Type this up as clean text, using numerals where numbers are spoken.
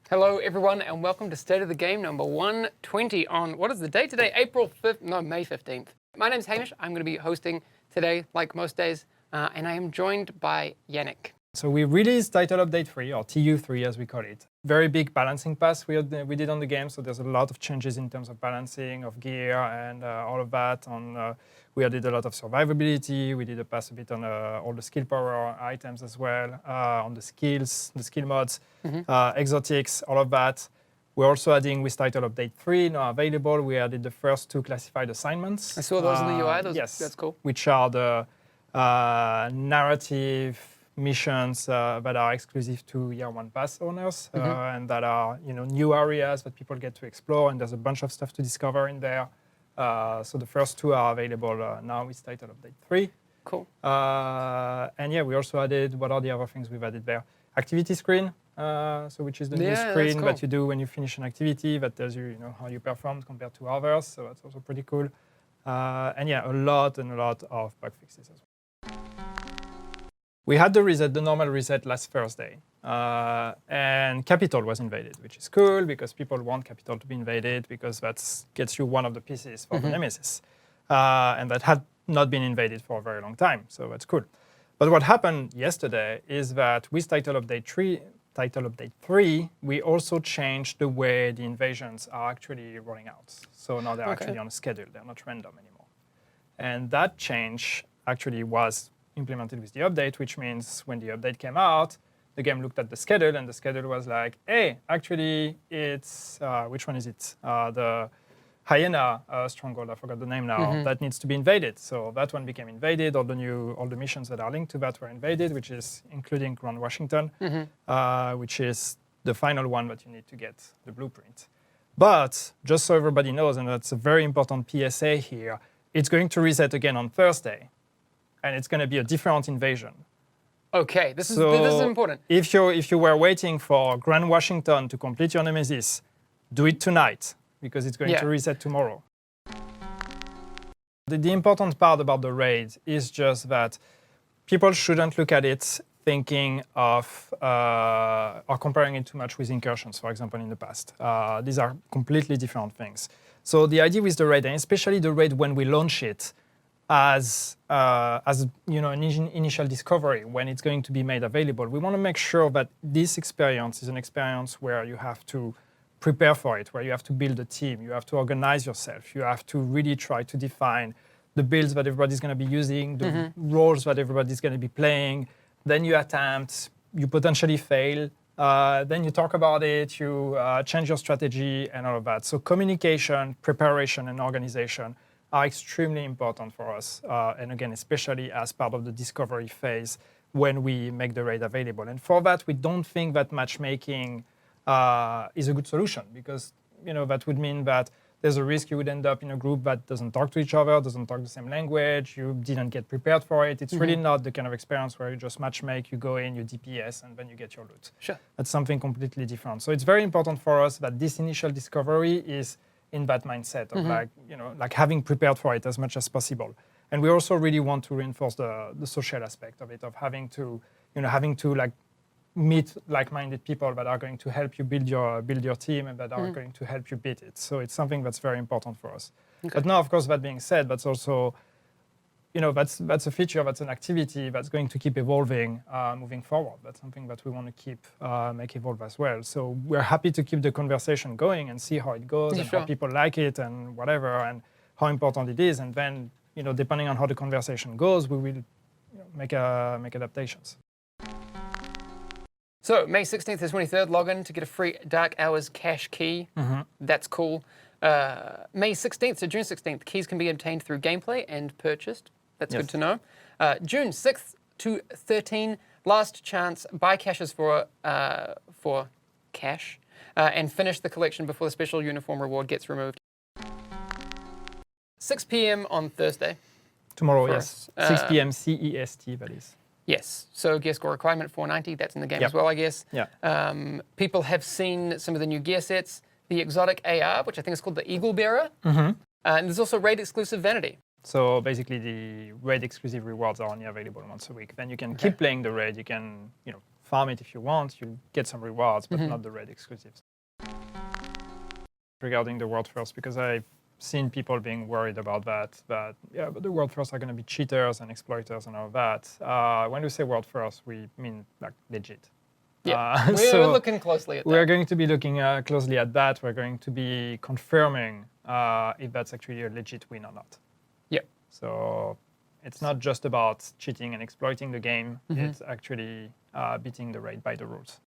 Hello, everyone, and welcome to State of the Game number 120 on, what is the date today? May 15th. My name's Hamish. I'm going to be hosting today, like most days, and I am joined by Yannick. So we released Title Update 3, or TU3 as we call it. Very big balancing pass we did on the game, so there's a lot of changes in terms of balancing of gear and all of that. We did a lot of survivability, we did a pass a bit on all the skill power items as well, on the skills, the skill mods, exotics, all of that. We're also adding with Title Update 3, now available, we added the first 2 classified assignments. I saw those in the UI, yes, that's cool. Which are the narrative missions that are exclusive to Year 1 Pass owners and that are new areas that people get to explore, and there's a bunch of stuff to discover in there. So the first 2 are available now with Title Update 3. Cool. And yeah, we also added, what are the other things we've added there? Activity screen, which is the new screen that you do when you finish an activity that tells you, how you performed compared to others. So that's also pretty cool. And yeah, a lot of bug fixes as well. We had the normal reset last Thursday, and Capital was invaded, which is cool because people want Capital to be invaded because that gets you one of the pieces for the Nemesis. And that had not been invaded for a very long time, so that's cool. But what happened yesterday is that with Title Update 3, we also changed the way the invasions are actually rolling out. So now they're actually on a schedule, they're not random anymore. And that change actually was implemented with the update, which means when the update came out, the game looked at the schedule, and the schedule was like, hey, actually, it's, which one is it? The Hyena Stronghold, I forgot the name now, that needs to be invaded. So that one became invaded, all the missions that are linked to that were invaded, which is including Grand Washington, which is the final one that you need to get the blueprint. But just so everybody knows, and that's a very important PSA here, it's going to reset again on Thursday. And it's going to be a different invasion. Okay, this is important. If you were waiting for Grand Washington to complete your Nemesis, do it tonight, because it's going to reset tomorrow. The important part about the raid is just that people shouldn't look at it thinking of or comparing it too much with incursions, for example, in the past. These are completely different things. So the idea with the raid, and especially the raid when we launch it, as an initial discovery when it's going to be made available. We want to make sure that this experience is an experience where you have to prepare for it, where you have to build a team, you have to organize yourself, you have to really try to define the builds that everybody's going to be using, the roles that everybody's going to be playing. Then you attempt, you potentially fail, then you talk about it, you change your strategy and all of that. So communication, preparation, and organization are extremely important for us, and again, especially as part of the discovery phase when we make the raid available. And for that, we don't think that matchmaking is a good solution, because that would mean that there's a risk you would end up in a group that doesn't talk to each other, doesn't talk the same language, you didn't get prepared for it. It's really not the kind of experience where you just matchmake, you go in, you DPS, and then you get your loot. Sure. That's something completely different. So it's very important for us that this initial discovery is in that mindset of like having prepared for it as much as possible. And we also really want to reinforce the social aspect of it, of having to like meet like-minded people that are going to help you build your team and that are going to help you beat it. So it's something that's very important for us. Okay. But now, of course, that being said, that's also, that's a feature, that's an activity that's going to keep evolving moving forward. That's something that we want to keep make evolve as well. So we're happy to keep the conversation going and see how it goes and how people like it and whatever, and how important it is. And then, depending on how the conversation goes, we will make adaptations. So May 16th to 23rd, log in to get a free Dark Hours cache key. That's cool. May 16th to June 16th, keys can be obtained through gameplay and purchased. That's good to know. June 6th to 13th, last chance, buy caches for cash and finish the collection before the special uniform reward gets removed. 6 p.m. on Thursday. Tomorrow, yes. 6 p.m. CEST, that is. Yes, so gear score requirement 490, that's in the game as well, I guess. Yeah. People have seen some of the new gear sets, the exotic AR, which I think is called the Eagle Bearer, and there's also raid exclusive Vanity. So basically the raid exclusive rewards are only available once a week. Then you can keep playing the raid, you can farm it if you want. You'll get some rewards, but not the raid exclusives. Regarding the world first, because I've seen people being worried about that, but the world first are going to be cheaters and exploiters and all that. When we say world first, we mean like legit. Yeah, we're looking closely at that. We're going to be looking closely at that. We're going to be confirming if that's actually a legit win or not. Yep. So it's not just about cheating and exploiting the game. It's actually beating the raid by the rules.